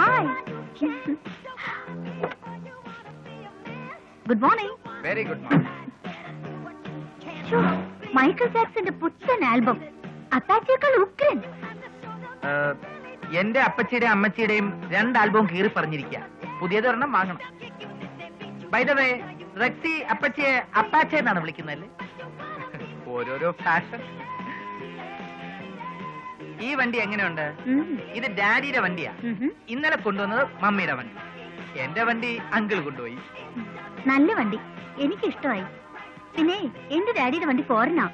Hi. Good morning. Very good morning. Michael ജാക്സന്റെ പുത്തൻ album അപ്പാച്ചേക്കാൾ ഉഗ്രൻ. എന്റെ അപ്പച്ചിയുടെയും അമ്മച്ചിയുടെയും 2 ആൽബവും കീറി പറഞ്ഞിരിക്കുക. പുതിയതൊരെണ്ണം വാങ്ങണം. ബൈ ദ വേ, റെക്സി അപ്പച്ചിയെ അപ്പാച്ചെ എന്നാണ് വിളിക്കുന്നതല്ലേ? ഓരോരോ ഫാഷൻ. ഈ വണ്ടി എങ്ങനെയുണ്ട്? ഇത് ഡാഡിയുടെ വണ്ടിയാ. ഇന്നലെ കൊണ്ടുവന്നത് മമ്മിയുടെ വണ്ടി. എന്റെ വണ്ടി അങ്കിൾ കൊണ്ടുപോയി. നല്ല വണ്ടി, എനിക്ക് ഇഷ്ടമായി. പിന്നെ എന്റെ ഡാഡിയുടെ വണ്ടി ഫോറിനാ.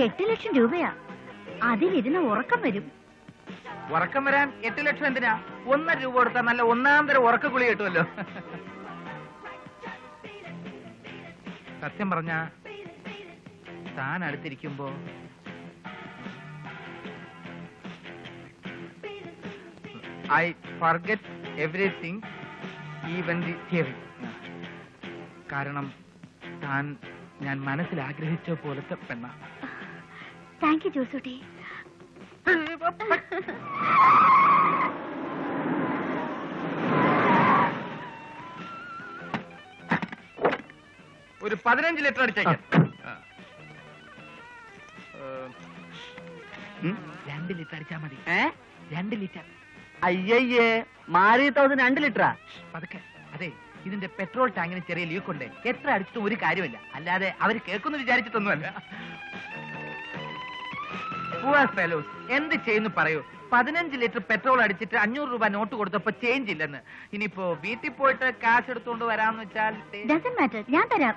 8 ലക്ഷം രൂപയാ. അതിലിരുന്ന് ഉറക്കം വരും. ഉറക്കം വരാൻ 8 ലക്ഷം എന്തിനാ? 1 രൂപ കൊടുത്താൽ നല്ല ഒന്നാം തരം ഉറക്ക ഗുളി കിട്ടുമല്ലോ. സത്യം പറഞ്ഞ താൻ അടുത്തിരിക്കുമ്പോ I forget everything, even the theory. കാരണം താൻ ഞാൻ മനസ്സിൽ ആഗ്രഹിച്ച പോലത്തെ പെണ്ണ. Thank you Josootty. ഒരു 15 ലിറ്റർ അടിച്ചേക്കാം. 2 ലിറ്റർ അടിച്ചാ മതി. 2 ലിറ്റർ. അയ്യയ്യേ, മാറിയിട്ടത് 2 ലിറ്ററാ? പതുക്കെ. അതെ, ഇതിന്റെ പെട്രോൾ ടാങ്കിന് ചെറിയ ലീക്ക് ഉണ്ട്. എത്ര അടിച്ചിട്ടും ഒരു കാര്യമില്ല. അല്ലാതെ അവർ കേൾക്കുന്നു വിചാരിച്ചിട്ടൊന്നുമല്ല. എന്ത് ചെയ്യുന്നു പറയൂ. 15 ലിറ്റർ പെട്രോൾ അടിച്ചിട്ട് 500 രൂപ നോട്ട് കൊടുത്തപ്പോ ചേഞ്ച് ഇല്ലെന്ന്. ഇനിയിപ്പോ വീട്ടിൽ പോയിട്ട് കാശ് എടുത്തുകൊണ്ട് വരാന്ന് വെച്ചാൽ ഞാൻ തരാം.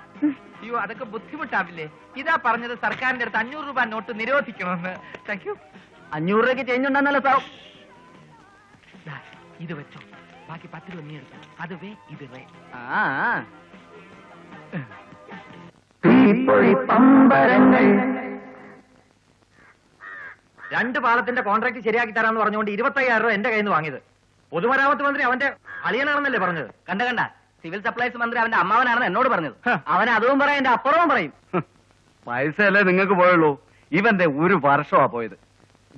അയ്യോ, അതൊക്കെ ബുദ്ധിമുട്ടാവില്ലേ? ഇതാ പറഞ്ഞത് സർക്കാരിന്റെ അടുത്ത് 500 രൂപ നോട്ട് നിരോധിക്കണമെന്ന്. Thank you. 500 രൂപയ്ക്ക് ചേഞ്ച് ഉണ്ടെന്നല്ലോ സാർ. ഇത് വെച്ചോ, ബാക്കി 10 രൂപ നീ എടുത്തു. അത് വേ, ഇത് വേ. രണ്ട് പാലത്തിന്റെ കോൺട്രാക്ട് ശരിയാക്കി തരാന്ന് പറഞ്ഞുകൊണ്ട് 25,000 രൂപ എന്റെ കയ്യിൽ നിന്ന് വാങ്ങിയത്. പൊതുമരാമത്ത് മന്ത്രി അവന്റെ അളിയനാണെന്നല്ലേ പറഞ്ഞത്? കണ്ട സിവിൽ സപ്ലൈസ് മന്ത്രി അവന്റെ അമ്മാവനാണെന്ന് എന്നോട് പറഞ്ഞത്. അവൻ അതും പറയും, എന്റെ അപ്പുറവും പറയും. പൈസയല്ലേ നിങ്ങൾക്ക് പോയുള്ളൂ. ഇവന്റെ 1 വർഷമാ പോയത്.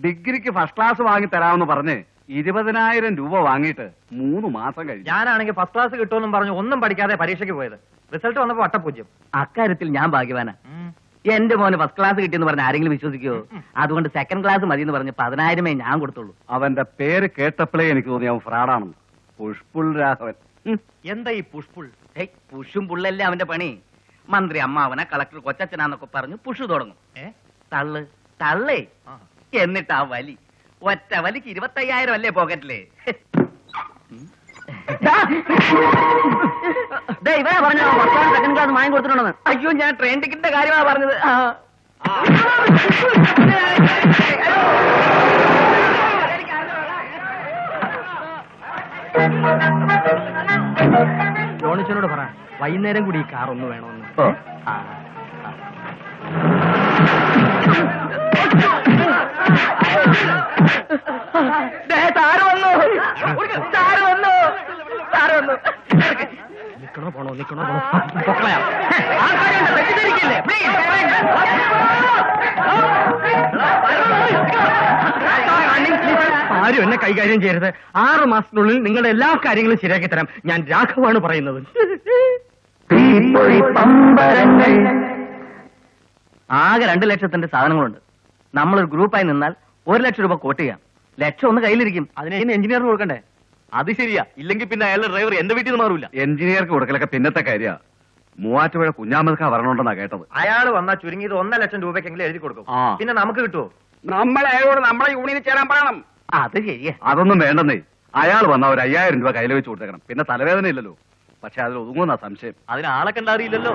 ഡിഗ്രിക്ക് ഫസ്റ്റ് ക്ലാസ് വാങ്ങി തരാമെന്ന് പറഞ്ഞ് 20,000 രൂപ വാങ്ങിയിട്ട് 3 മാസം കഴിഞ്ഞു. ഞാനാണെങ്കിൽ ഫസ്റ്റ് ക്ലാസ് കിട്ടുമെന്നും പറഞ്ഞു ഒന്നും പഠിക്കാതെ പരീക്ഷയ്ക്ക് പോയത്. റിസൾട്ട് വന്നപ്പോ വട്ടപ്പൂജ്യം. അക്കാര്യത്തിൽ ഞാൻ ഭാഗ്യവാനാ. എന്റെ മോന് ഫസ്റ്റ് ക്ലാസ് കിട്ടിയെന്ന് പറഞ്ഞ ആരെങ്കിലും വിശ്വസിക്കുവോ? അതുകൊണ്ട് സെക്കൻഡ് ക്ലാസ് മതി എന്ന് പറഞ്ഞ് 10,000 ഞാൻ കൊടുത്തുള്ളൂ. അവന്റെ പേര് കേട്ടപ്പോഴേ എനിക്ക് തോന്നി അവൻ ഫ്രാഡാണെന്ന്. പുഷ്പുൾ രാഘവൻ. എന്താ ഈ പുഷ്പുൾ? പുഷും പുള്ളല്ലേ അവന്റെ പണി. മന്ത്രി അമ്മാവന, കളക്ടർ കൊച്ചച്ഛനാന്നൊക്കെ പറഞ്ഞു പുഷു തുടങ്ങും. തള്ള് തള്ളേ, എന്നിട്ട് ആ വലി. ഒറ്റ വലിക്ക് 25,000 അല്ലേ പോക്കറ്റില്. ഇവരെ പറഞ്ഞോ സെക്കൻഡ് ക്ലാസ് വാങ്ങി കൊടുത്തിട്ടുണ്ടെന്ന്. അയ്യോ, ഞാൻ ട്രെയിൻ ടിക്കറ്റിന്റെ കാര്യമാണ് പറഞ്ഞത്. ജോണിച്ചനോട് പറ, വൈകുന്നേരം കൂടി ഈ കാർ ഒന്ന് വേണമെന്ന്. നിക്കണോ പോണോ? ആരും എന്നെ കൈകാര്യം ചെയ്യരുത്. 6 മാസത്തിനുള്ളിൽ നിങ്ങളുടെ എല്ലാ കാര്യങ്ങളും ശരിയാക്കി തരാം. ഞാൻ രാഘവാണ് പറയുന്നത്. ആകെ 2 ലക്ഷത്തിന്റെ സാധനങ്ങളുണ്ട്. നമ്മളൊരു ഗ്രൂപ്പായി നിന്നാൽ 1 ലക്ഷം രൂപ കോട്ട് ചെയ്യാം. ലക്ഷം ഒന്ന് കയ്യിലിരിക്കും. അതിന് എഞ്ചിനീയറിന് കൊടുക്കണ്ടേ? അത് ശരിയാ. ഇല്ലെങ്കിൽ പിന്നെ അയാളുടെ ഡ്രൈവർ എന്റെ വീട്ടിൽ നിന്ന് മാറൂല. എഞ്ചിനീയർക്ക് കൊടുക്കലൊക്കെ പിന്നത്തെ കാര്യ. മൂവാറ്റുപുഴ കുഞ്ഞാമദ്ക്ക വരണോണ്ടെന്നാ കേട്ടത്. അയാൾ വന്നാൽ ചുരുങ്ങിയത് 1 ലക്ഷം രൂപയ്ക്കെങ്കിലും എഴുതി കൊടുക്കും. പിന്നെ നമുക്ക് കിട്ടുമോ? നമ്മളയാളോട് നമ്മളെ യൂണിയനിൽ ചേരാൻ പറയണം. അത് ശരിയാ. അതൊന്നും വേണ്ടെന്നേ. അയാൾ വന്ന ഒരു 5,000 രൂപ കയ്യിൽ വെച്ച് കൊടുത്തേക്കണം. പിന്നെ തലവേദന ഇല്ലല്ലോ. പക്ഷെ അതിൽ ഒതുങ്ങുന്ന സംശയം. അതിന് ആളെ കണ്ടറിയില്ലല്ലോ.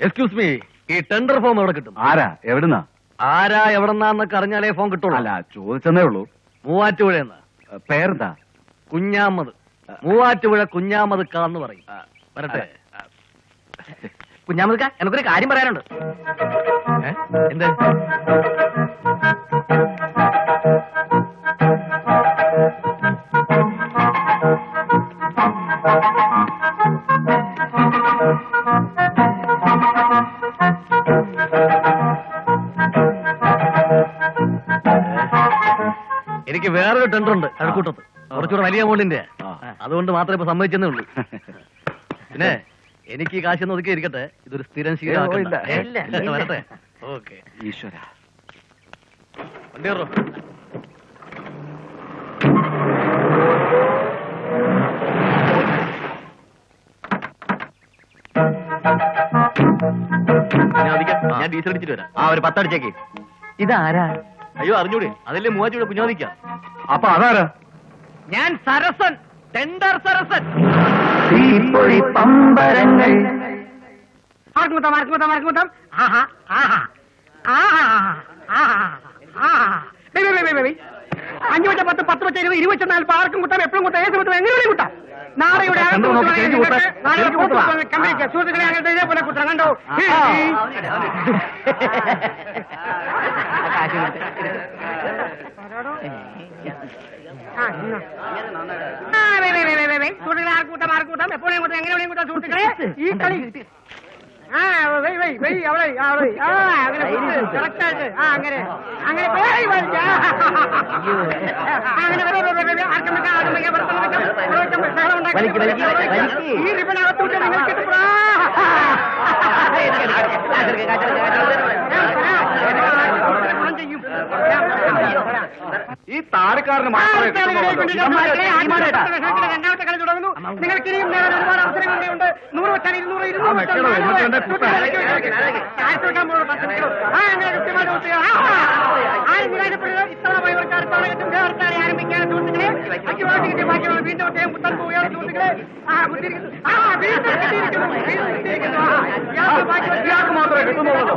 എക്സ്ക്യൂസ് മീ, ഈ ടെൻഡർ ഫോം എവിടെ കിട്ടും? ആരാ എവിടുന്നാ? ആരാ എവിടെന്നാന്നൊക്കെ അറിഞ്ഞാലേ ഫോം കിട്ടുള്ളൂ. അല്ല, ചോദിച്ചെന്നേ ഉള്ളൂ. മൂവാറ്റുപുഴയെന്ന്. പേരെന്താ? കുഞ്ഞാമത്. മൂവാറ്റുപുഴ കുഞ്ഞാമതുക്കാന്ന് പറയും. വരട്ടെ. കുഞ്ഞാമതുക്ക, എനിക്കൊരു കാര്യം പറയാനുണ്ട്. എന്ത്? എനിക്ക് വേറൊരു ടെൻഡർ ഉണ്ട് കഴക്കൂട്ടത്ത്, കുറച്ചുകൂടെ വലിയ എമൗണ്ടിന്റെ. അതുകൊണ്ട് മാത്രമേ ഇപ്പൊ സമ്മതിച്ചെന്നേ ഉള്ളൂ. പിന്നെ എനിക്ക് ഈ കാശൊന്നും ഒതുക്കി ഇരിക്കട്ടെ, ഇതൊരു സ്ഥിരം ശീലമാക്കണ്ട. വരട്ടെ. ഓക്കെ. ഈശ്വര, വണ്ടി കയറോ. ഞാൻ ഡീസൽ അടിച്ചിട്ട് വരാം. ഒരു 10 അടിച്ചേക്ക്. ഇതാരാ? അയ്യോ അറിഞ്ഞൂടെ, അതല്ലേ മൂവാറ്റൂടെ കുഞ്ഞോദിക്കാം. അപ്പൊ അതാരാ? ഞാൻ സരസൻ, ടെൻഡർ സരസൻ. ആർക്കുമുത്തം. ആഹാ ആഹാ ആഹാ ആഹാ ആഹാ. 5 വെച്ച 10, 10 വെച്ച 20, 20 വെച്ച 40. ആർക്കും കുത്താം, എപ്പോഴും കുത്താം, ഏത് കുത്താം, എങ്ങനെയും കുത്താം. നാളെയുടെ സുഹൃത്തുക്കളെ അങ്ങനത്തെ ഇതേപോലെ കുത്താം. കണ്ടോ? സുഹൃത്തുക്കളെ ആർക്കൂട്ടം എപ്പോഴും കുത്താം, എങ്ങനെയും കുത്താം സുഹൃത്തുക്കളെ. ഈ കളി ഈ റിബനകത്തൂട്ട് നിങ്ങൾക്ക് ഈ താരക്കാരന് മാത്രമേ രണ്ടാമത്തെ കളി തുടങ്ങുന്നു. നിങ്ങൾക്ക് ഇനിയും നേടാൻ ഒരുപാട് അവസരങ്ങളുണ്ട്. 100 വെച്ചാൽ 200, 200 വെച്ചാൽ അങ്ങനെ കൃത്യമായിട്ട് ആരും നിരാശപ്പെടുക. ഇത്തവണ പോയവർക്ക് അടുത്തവണ കിട്ടും. അടുത്താണ് ആരംഭിക്കാൻ സുഹൃത്തുക്കളെ. ബാക്കിയുള്ള വീണ്ടും ഒറ്റയും കുത്താൻ പോവുകയാണ് സുഹൃത്തുക്കളെ. ഇയാൾക്ക് മാത്രമേ കിട്ടുന്നുള്ളൂ.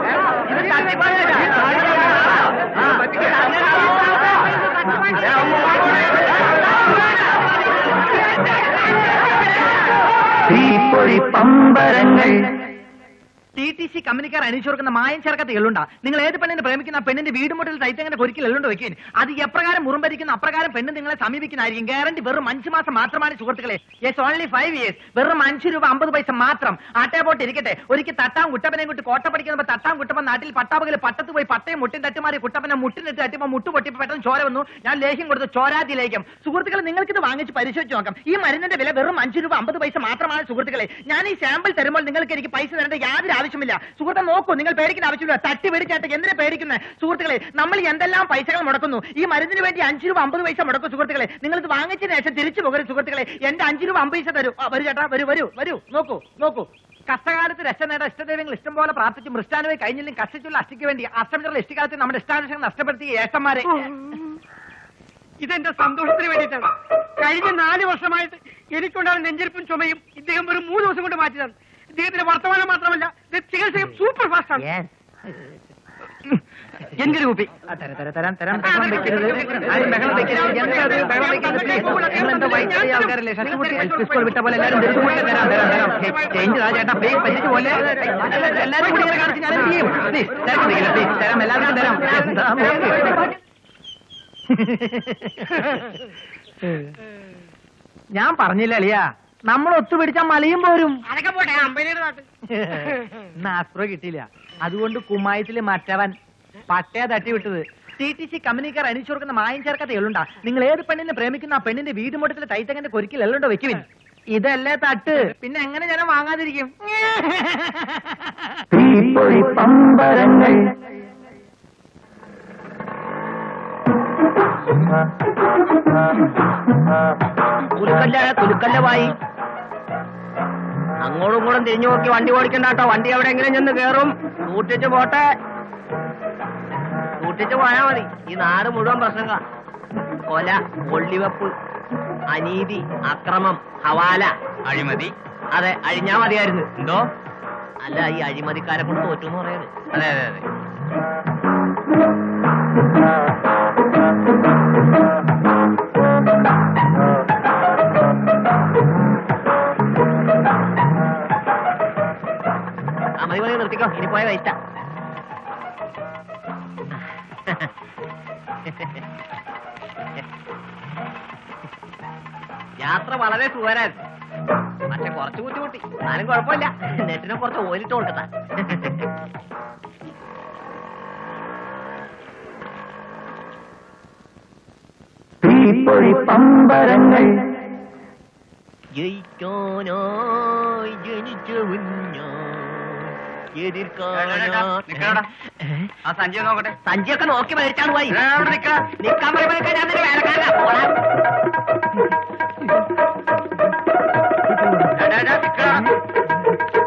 TTC കമ്പനിക്കാർ അണിയിച്ചോർക്കുന്ന മായം ചേർക്കാത്ത എള്ളുണ്ട. നിങ്ങൾ ഏത് പെണ്ണിനെ പ്രേമിക്കുന്ന ആ പെണ്ണിന്റെ വീട് മുട്ടിൽ തൈത്തങ്ങനെ ഒരിക്കൽ എള്ളുണ്ട് വെക്കുകയും അത് എപ്രകാരം മുറുമ്പരിക്കുന്ന അപ്രകാരം പെണ്ണ് നിങ്ങളെ സമീപിക്കുന്നതായിരിക്കും. ഗ്യാരണ്ടി വെറും 5 മാസം മാത്രമാണ് സുഹൃത്തുക്കളെ. Yes, only 5 years. വെറും 5 രൂപ 50 പൈസ മാത്രം. ആട്ടേ പോട്ട് ഇരിക്കട്ടെ. ഒരിക്കൽ തട്ടാം കുട്ടപ്പനെ കൊണ്ട് കോട്ട പഠിക്കുന്നപ്പോൾ തട്ടാം കുട്ടപ്പൻ നാട്ടിൽ പട്ടാപകല് പട്ടത്ത് പോയി പട്ടയും മുട്ടും തട്ടുമാറി കുട്ടപ്പനെ മുട്ടിനിട്ട് തട്ടിയപ്പോൾ മുട്ട് പൊട്ടിപ്പോൾ പെട്ടെന്ന് ചോര വന്നു. ഞാൻ ലേഹ്യം കൊടുത്തു, ചോരാതി ലേഹ്യം. സുഹൃത്തുക്കളെ, നിങ്ങൾക്കിത് വാങ്ങിച്ച് പരിശോധിച്ച് നോക്കാം. ഈ മരുന്നിന്റെ വില വെറും 5 രൂപ 50 പൈസ മാത്രമാണ് സുഹൃത്തുക്കളെ. ഞാൻ ഈ സാമ്പിൾ തരുമ്പോൾ നിങ്ങൾക്ക് എനിക്ക് പൈസ തരേണ്ട യാതൊരു ആവശ്യമില്ല. സുഹൃത്തെ നോക്കൂ, നിങ്ങൾ പേടിക്കേണ്ട ആവശ്യമില്ല. തട്ടി പിടിച്ചാട്ട് എന്തിനാ പേടിക്കുന്നത് സുഹൃത്തുക്കളെ? നമ്മൾ എന്തെല്ലാം പൈസകൾ മുടക്കുന്നു. ഈ മരുന്നിന് വേണ്ടി 5 രൂപ 50 പൈസ മുടക്കും സുഹൃത്തുക്കളെ. നിങ്ങൾ ഇത് വാങ്ങിച്ചതിന് ശേഷം തിരിച്ചു പോകരുത് സുഹൃത്തുക്കളെ. എന്റെ 5 രൂപ 50 പൈസ തരൂ. വരൂ ചേട്ടാ, വരൂ. നോക്കൂ. കഷ്ടകാലത്ത് രക്ഷ നേടാൻ ഇഷ്ടദൈവങ്ങൾ ഇഷ്ടം പോലെ പ്രാർത്ഥിച്ചു. മൃഷ്ടാനുമായി കഴിഞ്ഞില്ലെങ്കിൽ കഷ്ടിച്ചുള്ള അഷ്ടിക്ക് വേണ്ടി അഷ്ടമിച്ചുള്ള ഇഷ്ടിക്കാലത്ത് നമ്മുടെ ഇഷ്ടാനുഷങ്ങൾ നഷ്ടപ്പെടുത്തിയ ഏട്ടന്മാരെ. ഇതെന്റെ സന്തോഷത്തിന് വേണ്ടിയിട്ടാണ്. കഴിഞ്ഞ 4 വർഷമായിട്ട് എനിക്കുണ്ടാകുന്ന നെഞ്ചിരിപ്പും ചുമയും ഇദ്ദേഹം വെറും 3 ദിവസം കൊണ്ട് മാറ്റിയതാണ്. ഇദ്ദേഹത്തിന്റെ വർത്തമാനം മാത്രമല്ല, ചികിത്സയും സൂപ്പർ ഫാസ്റ്റ് ആണ്. എന്തൊരു കുപ്പി തരാം. ആൾക്കാരല്ലേ വിട്ട പോലെ എല്ലാവരും ചേഞ്ച് ചേട്ടാ പ്ലീസ് പറ്റിച്ചു പോലെ എല്ലാവരും കൂടി കാണിച്ച് ഞാൻ എന്ത് ചെയ്യും? തരാം, എല്ലാവർക്കും തരാം. ഞാൻ പറഞ്ഞില്ല അളിയാ, നമ്മൾ ഒത്തുപിടിച്ചാൽ മലയും പോരും. അതൊക്കെ പോട്ടെ, അമ്പതിനേട് നാട്ട് ആസ്പ്രോ കിട്ടിയില്ല. അതുകൊണ്ട് കുമ്മായത്തില് മറ്റവൻ പട്ടയ തട്ടി വിട്ടത്. TTC കമ്പനിക്കാർ അണിച്ചോർക്കുന്ന മായം ചേർക്കാത്ത എള്ളുണ്ടാ. നിങ്ങൾ ഏത് പെണ്ണിനെ പ്രേമിക്കുന്ന ആ പെണ്ണിന്റെ വീട് മുട്ടത്തിലെ തൈത്തങ്ങനെ കൊരിക്കൽ എള്ളുണ്ടോ വെക്കുവിൻ. ഇതല്ലേ തട്ട്, പിന്നെ എങ്ങനെ ജനം വാങ്ങാതിരിക്കും? കുലുക്കല്ലവായി അങ്ങോട്ടും ഇങ്ങോട്ടും തിരിഞ്ഞു നോക്കി വണ്ടി ഓടിക്കണ്ടാട്ടോ. വണ്ടി എവിടെയെങ്കിലും ചെന്ന് കേറും. കൂട്ടിച്ച് പോട്ടെ, കൂട്ടിച്ച് പോയാ മതി. ഈ നാട് മുഴുവൻ പ്രശ്നങ്ങളാ. കൊല, ഒള്ളിവെപ്പ്, അനീതി, അക്രമം, ഹവാല, അഴിമതി. അതെ, അഴിഞ്ഞാ മതിയായിരുന്നു. എന്തോ അല്ല, ഈ അഴിമതിക്കാരെ കൊണ്ട് തോറ്റു എന്ന് പറയുന്നത്. അതെ. മതി നിർത്തിക്കോ, ഇനി പോയ വേസ്റ്റ. യാത്ര വളരെ സുഖകരായിരുന്നു. പക്ഷെ കുറച്ച് ബുദ്ധിമുട്ടി. എന്നാലും കുഴപ്പമില്ല. നെറ്റിനെ കുറച്ച് ഓയിലിട്ട് കൊടുക്കട്ടാ. തീപ്പൊഴി പമ്പരങ്ങൾ ജയിക്കാനായി ജനിച്ചവൻ ഞാൻ, ആ സഞ്ജയ നോക്കട്ടെ. സഞ്ചിയൊക്കെ നോക്കി മേടിച്ചാണ് പോയി നിക്കാൻ പറയുമ്പോഴൊക്കെ ഞാൻ നിന്റെ വേലക്കാരനാ. പോടാ.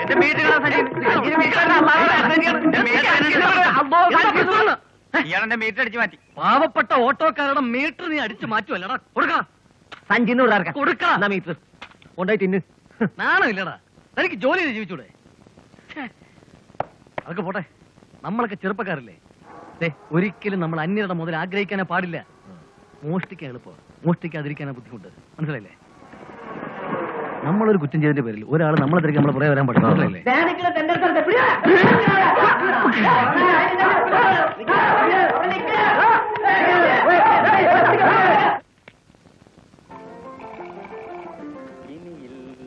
എന്റെ മീറ്ററാ ഇയാളെന്റെ മീറ്റർ അടിച്ചു മാറ്റി. പാവപ്പെട്ട ഓട്ടോക്കാരുടെ മീറ്റർ നീ അടിച്ചു മാറ്റുമല്ലടാ. കൊടുക്ക സഞ്ചിന്ന് വിടാർക്ക കൊടുക്ക മീറ്റർ കൊണ്ടായി തിന്ന്. നാണമില്ലടാ, തനിക്ക് ജോലി ചെയ്ത് ജീവിച്ചൂടെ? അതൊക്കെ പോട്ടെ, നമ്മളൊക്കെ ചെറുപ്പക്കാരല്ലേ. ഒരിക്കലും നമ്മൾ അന്യരുടെ മുതൽ ആഗ്രഹിക്കാനേ പാടില്ല. മോഷ്ടിക്കാൻ എളുപ്പം, മോഷ്ടിക്കാതിരിക്കാനാ ബുദ്ധിമുട്ട്. മനസ്സിലായില്ലേ? നമ്മളൊരു കുറ്റം ചെയ്തതിന്റെ പേരിൽ ഒരാൾ നമ്മളെ തിരക്കി നമ്മളെ പുറകെ വരാൻ പാടില്ല. മനസ്സിലായില്ലേ?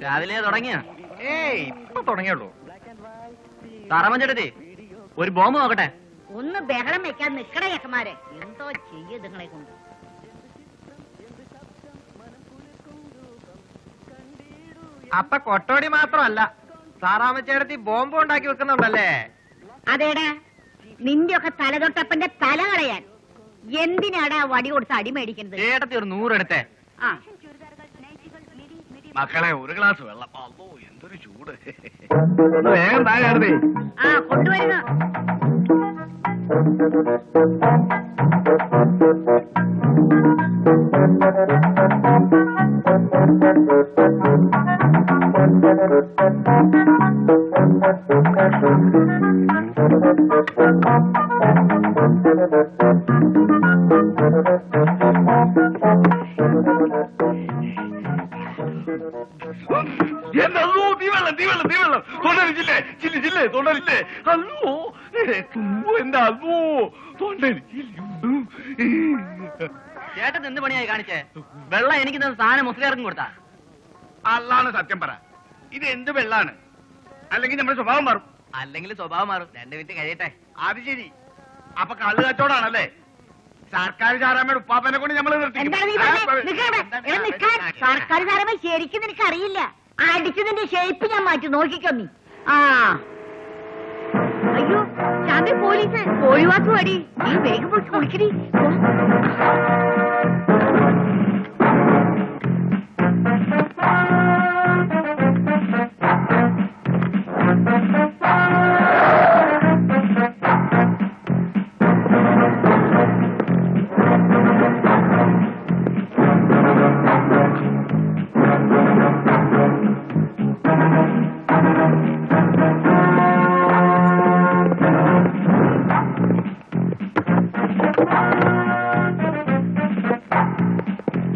രാവിലെ തുടങ്ങിയ ഇപ്പൊ തുടങ്ങിയുള്ളൂ. താറാമഞ്ചേട്ടത്തി ഒരു ബോംബ് നോക്കട്ടെ. ഒന്ന് ബഹളം വെക്കാൻ നിക്കണ ചെക്കന്മാരെ, എന്തോ ചെയ്യ നിങ്ങളെ കൊണ്ട്. അപ്പൊ കൊട്ടോടി മാത്രമല്ല, സാറാമ്മച്ചേടത്തി ബോംബ് ഉണ്ടാക്കി വെക്കുന്നുണ്ടല്ലേ? അതേടാ, നിന്റെ ഒക്കെ തലതൊട്ടപ്പന്റെ തല കളയാൻ. എന്തിനാടാ വടി കൊടുത്ത് അടി മേടിക്കുന്നത്? ചേട്ടത്തി ഒരു 100 എടുത്തേ. ആ, മക്കളെ ഒരു ഗ്ലാസ് വെള്ളം. അല്ലോ എന്തൊരു ചൂട്. വേഗം താഴെ. ആ കൊണ്ടുവരുന്നു. എന്നോ തീവെള്ളം തീവെള്ളം തീവെള്ളം തൊണ്ടരിച്ചില്ലേ? ചില്ലിച്ചില്ലേ? തൊണ്ടരിച്ചില്ലേ? അല്ലോ എന്താ അല്ലോ തൊണ്ടരിച്ചില്ല. ചേട്ടൻ എന്ത് പണിയായി കാണിച്ചേ? വെള്ളം എനിക്ക് സാധനം മുസ്ലിയാർക്കും കൊടുത്താ? അല്ലാണ് സത്യം പറ, ഇത് എന്ത് വെള്ളാണ്? അല്ലെങ്കിൽ നമ്മുടെ സ്വഭാവം മാറും. അല്ലെങ്കിൽ സ്വഭാവം മാറും. 2 മിനിറ്റ് കഴിയട്ടെ. അത് ശരി. അപ്പൊ കള്ളു കച്ചവടാണല്ലേ? സർക്കാർ ചാരാമ്മയുടെ ഉപ്പാപ്പനെ കൊണ്ട് നമ്മൾ എന്താണ് നീ പറഞ്ഞേ? നിക്കവിടെ. എടാ നിക്കാൻ. സർക്കാർ സാരമേ ശരിക്കും നിനക്ക് അറിയില്ല. അടിച്ചതിന്റെ ഷേപ്പ് ഞാൻ മാറ്റി, നോക്കിക്കോ നീ. ആ അയ്യോ ചാമ്പി പോലീസ് ഒഴിവാക്കി വടി. നീ വേഗം പോയി കുളിക്കടി.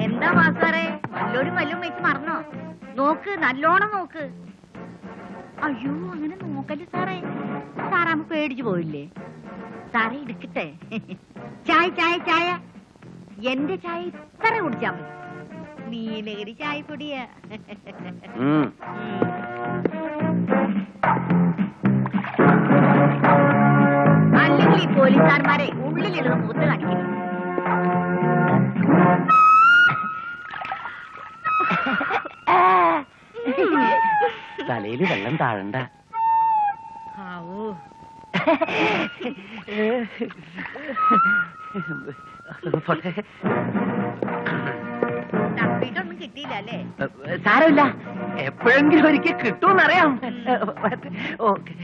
എന്താ മാസാറേ, വല്ലോരും വല്ലും വെച്ച് മറന്നോ? നോക്ക്, നല്ലോണം നോക്ക്. അയ്യോ അങ്ങനെ നോക്കല്ലേ സാറേ, സാറാമ്മ പേടിച്ചു പോയില്ലേ? സാറേ എടുക്കട്ടെ. ചായ ചായ ചായ. എന്റെ ചായ ഇത്ര കുടിച്ചാ മതി. നീലഗിരി ചായപ്പൊടിയാ. അല്ലെങ്കിൽ ഈ പോലീസുകാരന്മാരെ ഉള്ളിലിരുന്ന് മുഖത്ത് കാണിക്കുന്നു. തലയില് വെള്ളം താഴണ്ട. തപ്പിട്ടൊന്നും കിട്ടിയില്ല അല്ലേ? സാരമില്ല, എപ്പോഴെങ്കിലും ഒരിക്കൽ കിട്ടുമെന്നറിയാം. ഓക്കെ.